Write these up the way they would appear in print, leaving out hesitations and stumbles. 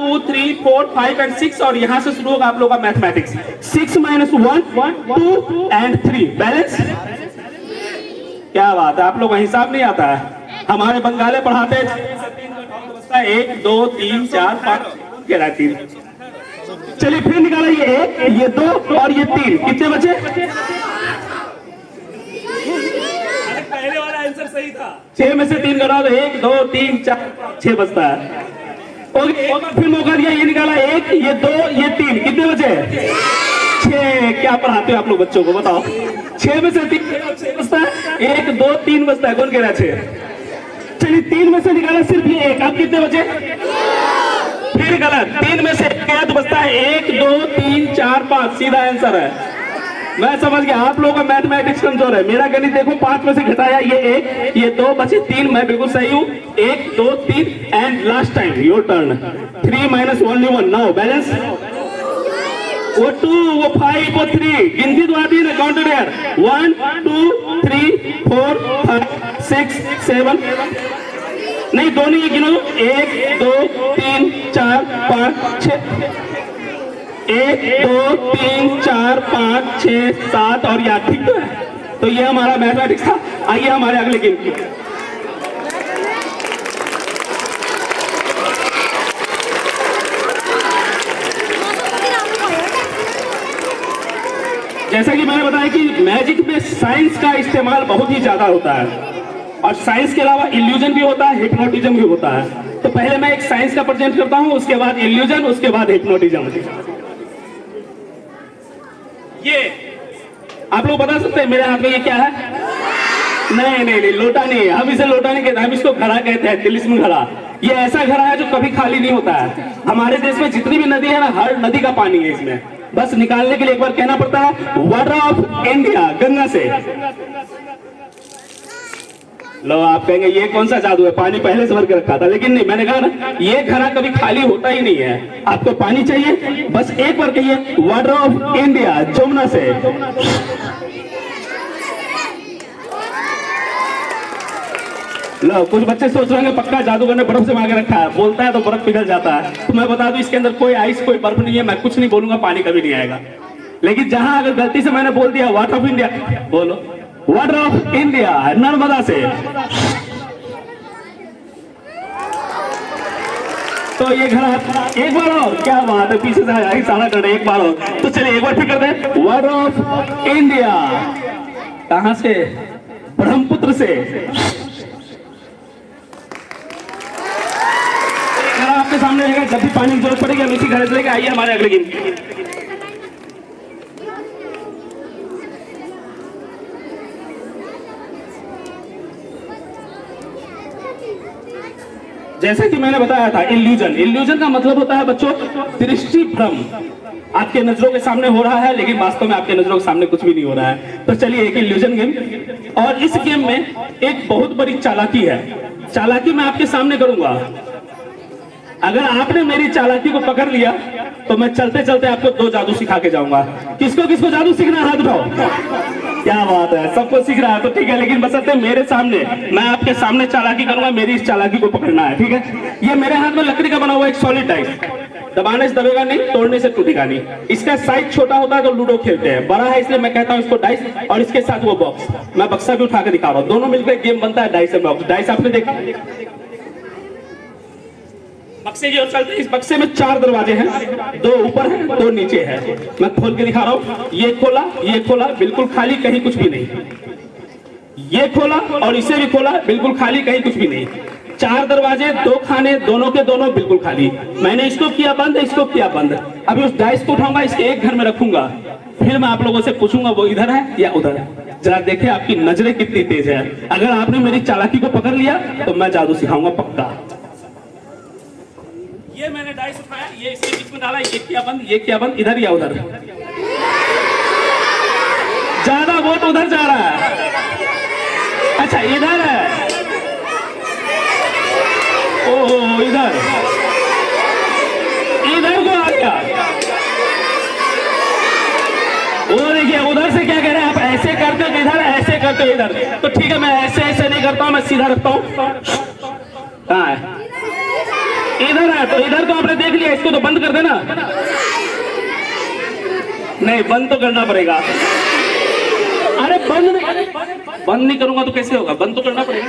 2 3 4 5 and 6 और यहाँ से शुरू होगा आप लोगों का मैथमेटिक्स। 6 - 1 2 and 3 balance. क्या बात है, आप लोगों को हिसाब नहीं आता है। हमारे बंगाले पढ़ाते हैं 1 2 3 4 5 3। चलिए फिर निकाला, ये 1 ये 2 और ये 3, कितने बचे? पहले वाला आंसर सही था। 6 में से 3 घटाओ तो 1 2 3 4 6 बचता है। ओके, फिर मौका दिया, ये निकाला 1 ये 2 ये 3, कितने बचे? 6। क्या पढ़ाते हो आप लोग बच्चों को, बताओ? 6 में से 3 बचता है, 1 2 3 बचता है। कौन कह रहा है 6? चलिए 3 में से निकाला सिर्फ ये 1, अब कितने बचे? फिर गलत, 3 में से 1 तो बचता है 1 2 3 4 5, सीधा आंसर है। मैं समझ गया आप लोगों का मैथमेटिक्स कमजोर है। मेरा गणित देखो, 5 में से घटाया ये 1 ये 2 बचे 3, मैं बिल्कुल सही हूँ। 1 2 3 and last time your turn. 3 - 1 now balance. वो 2 वो 5 वो 3, गिनती तो आती है ना, काउंटर यार। 1 2 3 4 5 6 7 नहीं, दोनों ही गिनो। 1 2 3 4 5 6 1 2 3 4 5 6 7 और याद, ठीक तो है। तो ये हमारा मैथमेटिक्स था। आइए हमारे अगले गेम की। जैसा कि मैंने बताया कि मैजिक में साइंस का इस्तेमाल बहुत ही ज्यादा होता है और साइंस के अलावा इल्यूजन भी होता है, हिप्नोटिज्म भी होता है। तो पहले मैं एक साइंस का प्रेजेंट करता हूं, उसके बाद इल्यूजन, उसके बाद हिप्नोटिज्म। ये आप लोग बता सकते हैं मेरे हाथ में ये क्या है? नहीं नहीं नहीं, लोटा नहीं है। हम इसे लोटा नहीं कहते, हम इसको घड़ा कहते हैं, तिलिस्म घड़ा। ये ऐसा घड़ा है जो कभी खाली नहीं होता है। हमारे देश में जितनी भी नदी है ना, हर नदी का पानी है इसमें। बस निकालने के लिए एक बार कहना पड़ता है वाटर ऑफ इंडिया, गंगा से। लो, आप कहेंगे ये कौन सा जादू है, पानी पहले से भर के रखा था। लेकिन नहीं, मैंने कहा ना, ये घड़ा कभी खाली होता ही नहीं है। आपको पानी चाहिए, बस एक बार कहिए वाटर ऑफ इंडिया, जमुना से। लो, कुछ बच्चे सोच रहे हैं पक्का जादूगर ने बर्फ से मांगे रखा है, बोलता है तो बर्फ पिघल जाता है। तो मैं बता दूं इसके अंदर कोई आइस कोई बर्फ नहीं है। मैं कुछ नहीं बोलूंगा, पानी कभी नहीं आएगा। लेकिन जहां अगर गलती से मैंने बोल दिया वाटर ऑफ इंडिया, बोलो वाटर ऑफ इंडिया, नर्मदा से। तो ये घड़ा एक बार और, क्या बात है, पीछे से सारा कर एक बार और। तो चलिए एक बार फिर कर दे वाटर ऑफ इंडिया। कहां से? ब्रह्मपुत्र से। आपके सामने रहेगा, जब भी पानी की जरूरत पड़ेगी हम इसी घड़े से लेके। आइए हमारे अगले गेम। जैसे कि मैंने बताया था इल्यूजन, इल्यूजन का मतलब होता है बच्चों दृष्टि भ्रम। आपके नजरों के सामने हो रहा है लेकिन वास्तव में आपके नजरों के सामने कुछ भी नहीं हो रहा है। तो चलिए एक इल्यूजन गेम, और इस गेम में एक बहुत बड़ी चालाकी है। चालाकी मैं आपके सामने करूंगा। अगर आपने मेरी चालाकी को पकड़ लिया तो मैं चलते चलते आपको 2 जादू सिखा के जाऊंगा। किसको किसको जादू सीखना है, हाथ उठाओ। क्या बात है, सबको सीख रहा है तो ठीक है। लेकिन बशर्ते मेरे सामने, मैं आपके सामने चालाकी करूंगा, मेरी इस चालाकी को पकड़ना है, ठीक है। ये मेरे हाथ में लकड़ी का बना हुआ एक सॉलिड डाइस, दबाने से दबेगा नहीं, तोड़ने से टूटेगा नहीं। इसका साइज छोटा होता है तो लूडो खेलते हैं, बड़ा है इसलिए मैं कहता हूँ इसको डाइस, और इसके साथ वो बॉक्स। मैं बक्सा भी उठा के दिखा रहा हूँ, दोनों मिलकर गेम बनता है डाइस एंड बॉक्स। डाइस आपने देखा, बक्से की ओर चलते हैं। इस बक्से में 4 दरवाजे हैं, 2 ऊपर हैं 2 नीचे हैं। मैं खोल के दिखा रहा हूँ। ये खोला बिल्कुल खाली, कहीं कुछ भी नहीं। ये खोला और इसे भी खोला, बिल्कुल खाली, कहीं कुछ भी नहीं। 4 दरवाजे, 2 खाने, दोनों के दोनों बिल्कुल खाली। मैंने इसको किया बंद, इसको किया बंद। अभी उस डाइस को उठाऊंगा, इसके एक घर में रखूंगा, फिर मैं आप लोगों से पूछूंगा वो इधर है या उधर है। जरा देखिए आपकी नजरें कितनी तेज है। अगर आपने मेरी चालाकी को पकड़ लिया तो मैं जादू सिखाऊंगा पक्का। ये मैंने डाइस उठाया, ये इसके बीच में डाला, ये किया बंद, ये किया बंद, इधर या उधर। ज्यादा वोट उधर जा रहा है। अच्छा इधर है, ओह इधर, इधर को आ गया। वो देखिए उधर से क्या कह रहे हैं आप, ऐसे करते हो इधर, ऐसे करते हो इधर। तो ठीक है, मैं ऐसे ऐसे नहीं करता हूं, मैं सीधा रखता हूं। कहाँ है? इधर रहा है, तो इधर तो आपने देख लिया, इसको तो बंद कर देना। नहीं, बंद तो करना पड़ेगा। अरे बंद नहीं करूंगा तो कैसे होगा, बंद तो करना पड़ेगा।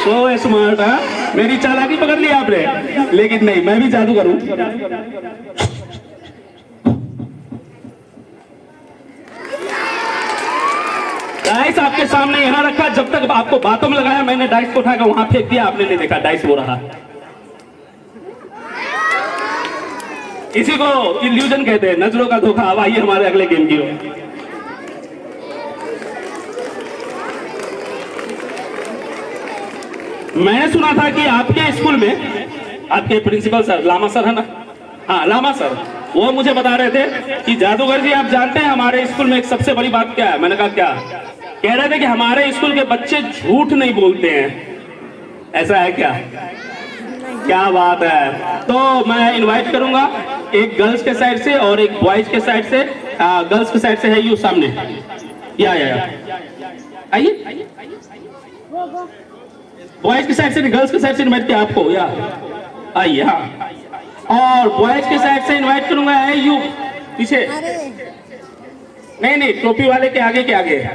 सो स्मार्ट है, मेरी चालाकी पकड़ ली आपने, लेकिन नहीं, मैं भी जादू करूं। डाइस आपके सामने यहां रखा, जब तक आपको बातों में लगाया, मैंने डाइस को उठाकर वहां फेंक दिया, आपने नहीं देखा डाइस हो रहा। इसी को इल्यूजन कहते हैं, नजरों का धोखा। अब आइए हमारे अगले गेम की ओर। मैंने सुना था कि आपके स्कूल में आपके प्रिंसिपल सर, लामा सर है ना, हाँ लामा सर, वो मुझे बता रहे थे कि जादूगर जी आप जानते हैं हमारे स्कूल में एक सबसे बड़ी बात क्या है। मैंने कहा क्या? कह रहे थे कि हमारे स्कूल के बच्चे झूठ नहीं बोलते हैं। ऐसा है क्या? क्या बात है। तो मैं इनवाइट करूंगा एक गर्ल्स के साइड से और एक बॉयज के साइड से। गर्ल्स के साइड से है यू सामने, या आइए। बॉयज की साइड से, गर्ल्स की साइड से इनवाइट किया आपको, या आइए। हाँ, और बॉयज की साइड से इनवाइट करूंगा है यू पीछे, नहीं टोपी वाले के आगे